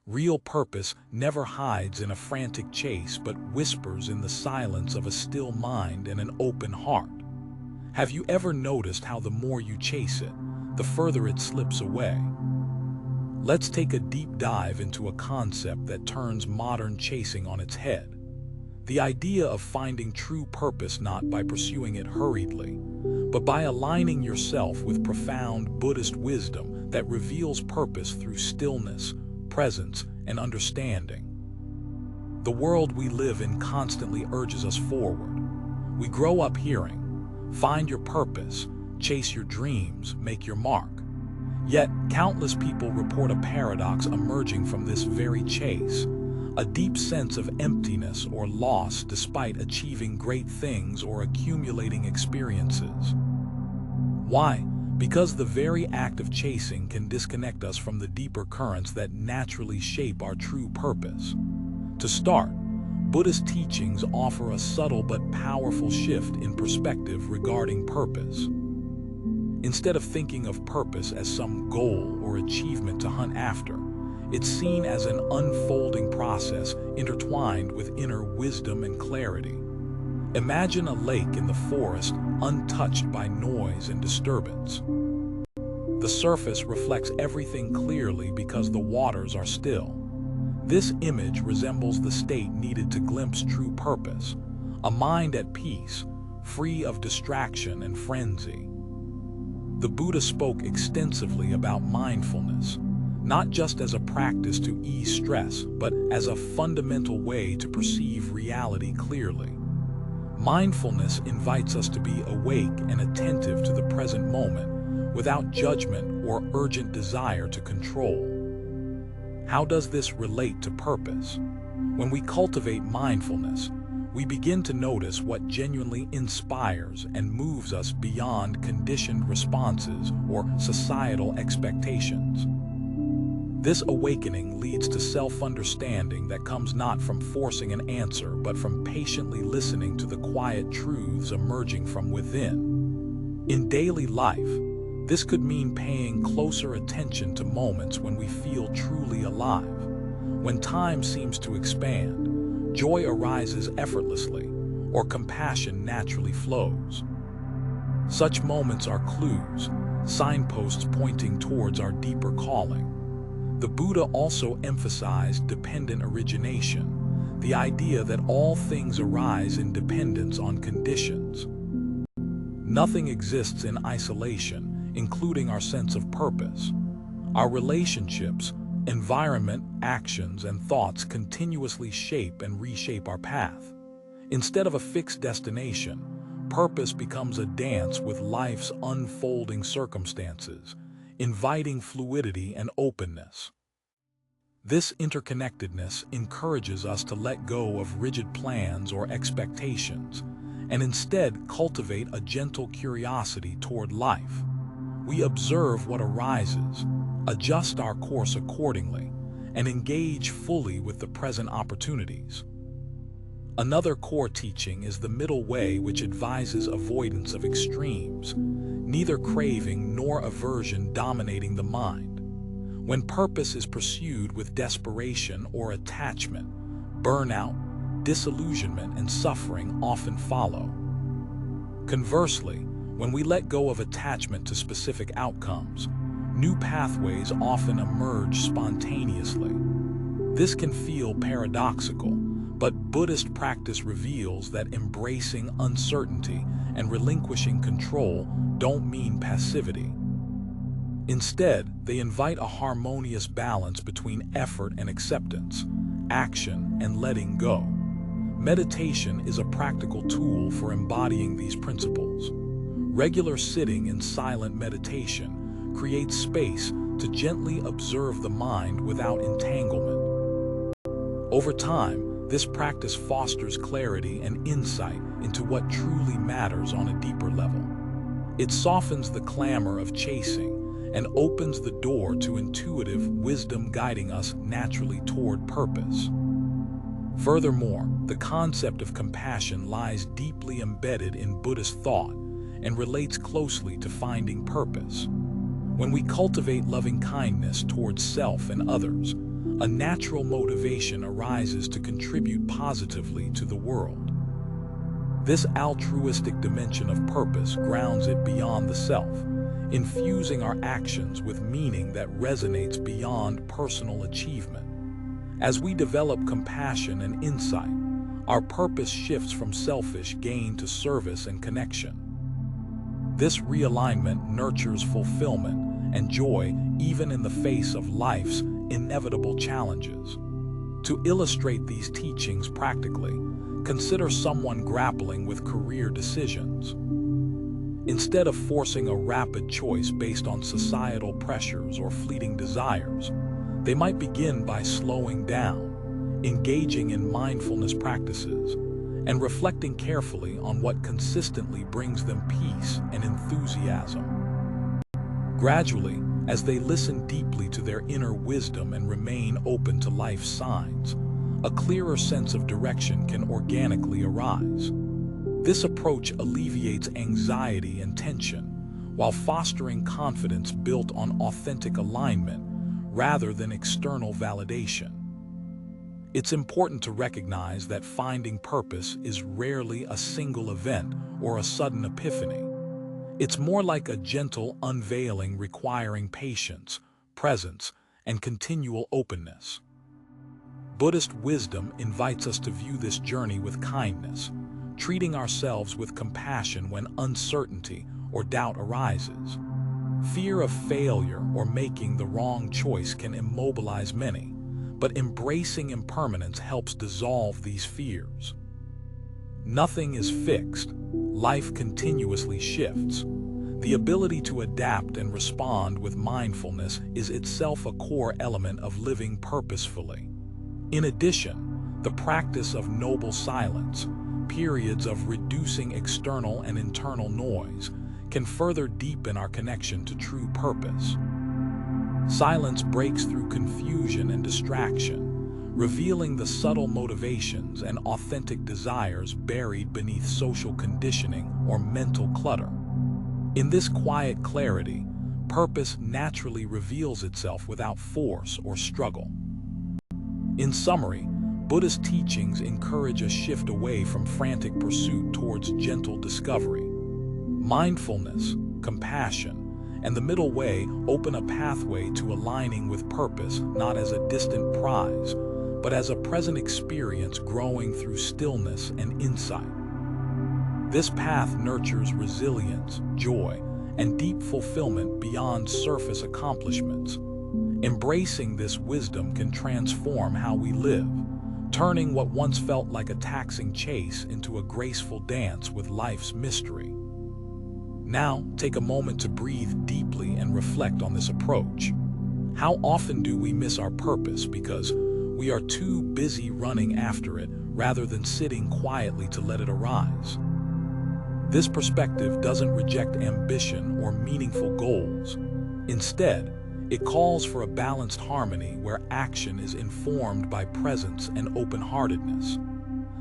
Real purpose never hides in a frantic chase but whispers in the silence of a still mind and an open heart. Have you ever noticed how the more you chase it, the further it slips away? Let's take a deep dive into a concept that turns modern chasing on its head. The idea of finding true purpose not by pursuing it hurriedly, but by aligning yourself with profound Buddhist wisdom that reveals purpose through stillness, presence, and understanding. The world we live in constantly urges us forward. We grow up hearing, "Find your purpose, chase your dreams, make your mark." Yet, countless people report a paradox emerging from this very chase, a deep sense of emptiness or loss despite achieving great things or accumulating experiences. Why? Because the very act of chasing can disconnect us from the deeper currents that naturally shape our true purpose. To start, Buddhist teachings offer a subtle but powerful shift in perspective regarding purpose. Instead of thinking of purpose as some goal or achievement to hunt after, it's seen as an unfolding process intertwined with inner wisdom and clarity. Imagine a lake in the forest untouched by noise and disturbance. The surface reflects everything clearly because the waters are still. This image resembles the state needed to glimpse true purpose, a mind at peace, free of distraction and frenzy. The Buddha spoke extensively about mindfulness, not just as a practice to ease stress, but as a fundamental way to perceive reality clearly. Mindfulness invites us to be awake and attentive to the present moment, without judgment or urgent desire to control. How does this relate to purpose? When we cultivate mindfulness, we begin to notice what genuinely inspires and moves us beyond conditioned responses or societal expectations. This awakening leads to self-understanding that comes not from forcing an answer, but from patiently listening to the quiet truths emerging from within. In daily life, this could mean paying closer attention to moments when we feel truly alive. When time seems to expand, joy arises effortlessly, or compassion naturally flows. Such moments are clues, signposts pointing towards our deeper calling. The Buddha also emphasized dependent origination, the idea that all things arise in dependence on conditions. Nothing exists in isolation, including our sense of purpose. Our relationships, environment, actions, and thoughts continuously shape and reshape our path. Instead of a fixed destination, purpose becomes a dance with life's unfolding circumstances, inviting fluidity and openness. This interconnectedness encourages us to let go of rigid plans or expectations, and instead cultivate a gentle curiosity toward life. We observe what arises, adjust our course accordingly, and engage fully with the present opportunities. Another core teaching is the middle way, which advises avoidance of extremes, neither craving nor aversion dominating the mind. When purpose is pursued with desperation or attachment, burnout, disillusionment, and suffering often follow. Conversely, when we let go of attachment to specific outcomes, new pathways often emerge spontaneously. This can feel paradoxical, but Buddhist practice reveals that embracing uncertainty and relinquishing control don't mean passivity. Instead, they invite a harmonious balance between effort and acceptance, action and letting go. Meditation is a practical tool for embodying these principles. Regular sitting in silent meditation creates space to gently observe the mind without entanglement. Over time, this practice fosters clarity and insight into what truly matters on a deeper level. It softens the clamor of chasing and opens the door to intuitive wisdom guiding us naturally toward purpose. Furthermore, the concept of compassion lies deeply embedded in Buddhist thought and relates closely to finding purpose. When we cultivate loving kindness towards self and others, a natural motivation arises to contribute positively to the world. This altruistic dimension of purpose grounds it beyond the self, infusing our actions with meaning that resonates beyond personal achievement. As we develop compassion and insight, our purpose shifts from selfish gain to service and connection. This realignment nurtures fulfillment and joy even in the face of life's inevitable challenges. To illustrate these teachings practically, consider someone grappling with career decisions. Instead of forcing a rapid choice based on societal pressures or fleeting desires, they might begin by slowing down, engaging in mindfulness practices, and reflecting carefully on what consistently brings them peace and enthusiasm. Gradually, as they listen deeply to their inner wisdom and remain open to life's signs, a clearer sense of direction can organically arise. This approach alleviates anxiety and tension, while fostering confidence built on authentic alignment rather than external validation. It's important to recognize that finding purpose is rarely a single event or a sudden epiphany. It's more like a gentle unveiling requiring patience, presence, and continual openness. Buddhist wisdom invites us to view this journey with kindness, treating ourselves with compassion when uncertainty or doubt arises. Fear of failure or making the wrong choice can immobilize many, but embracing impermanence helps dissolve these fears. Nothing is fixed. Life continuously shifts. The ability to adapt and respond with mindfulness is itself a core element of living purposefully. In addition, the practice of noble silence, periods of reducing external and internal noise, can further deepen our connection to true purpose. Silence breaks through confusion and distraction, revealing the subtle motivations and authentic desires buried beneath social conditioning or mental clutter. In this quiet clarity, purpose naturally reveals itself without force or struggle. In summary, Buddhist teachings encourage a shift away from frantic pursuit towards gentle discovery. Mindfulness, compassion, and the middle way open a pathway to aligning with purpose not as a distant prize, but as a present experience growing through stillness and insight. This path nurtures resilience, joy, and deep fulfillment beyond surface accomplishments. Embracing this wisdom can transform how we live, turning what once felt like a taxing chase into a graceful dance with life's mystery. Now, take a moment to breathe deeply and reflect on this approach. How often do we miss our purpose because we are too busy running after it rather than sitting quietly to let it arise? This perspective doesn't reject ambition or meaningful goals. Instead, it calls for a balanced harmony where action is informed by presence and open-heartedness.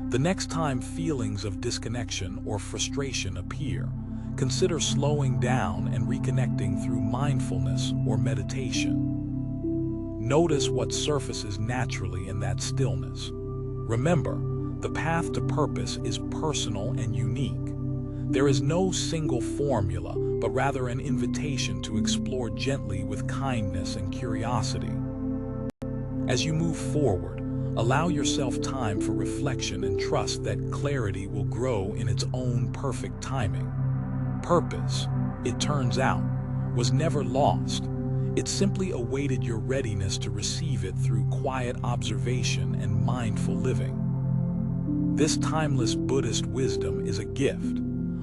The next time feelings of disconnection or frustration appear, consider slowing down and reconnecting through mindfulness or meditation. Notice what surfaces naturally in that stillness. Remember, the path to purpose is personal and unique. There is no single formula, but rather an invitation to explore gently with kindness and curiosity. As you move forward, allow yourself time for reflection and trust that clarity will grow in its own perfect timing. Purpose, it turns out, was never lost. It simply awaited your readiness to receive it through quiet observation and mindful living. This timeless Buddhist wisdom is a gift,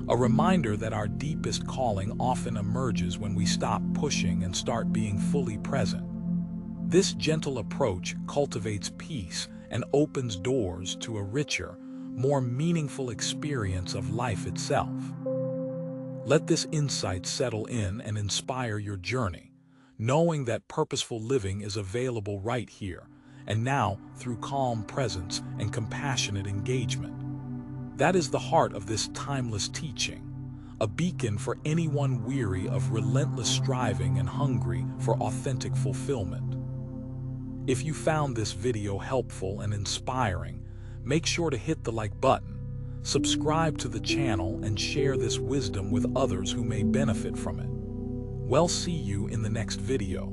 a reminder that our deepest calling often emerges when we stop pushing and start being fully present. This gentle approach cultivates peace and opens doors to a richer, more meaningful experience of life itself. Let this insight settle in and inspire your journey, knowing that purposeful living is available right here and now through calm presence and compassionate engagement. That is the heart of this timeless teaching, a beacon for anyone weary of relentless striving and hungry for authentic fulfillment. If you found this video helpful and inspiring, make sure to hit the like button, subscribe to the channel, and share this wisdom with others who may benefit from it. We'll see you in the next video.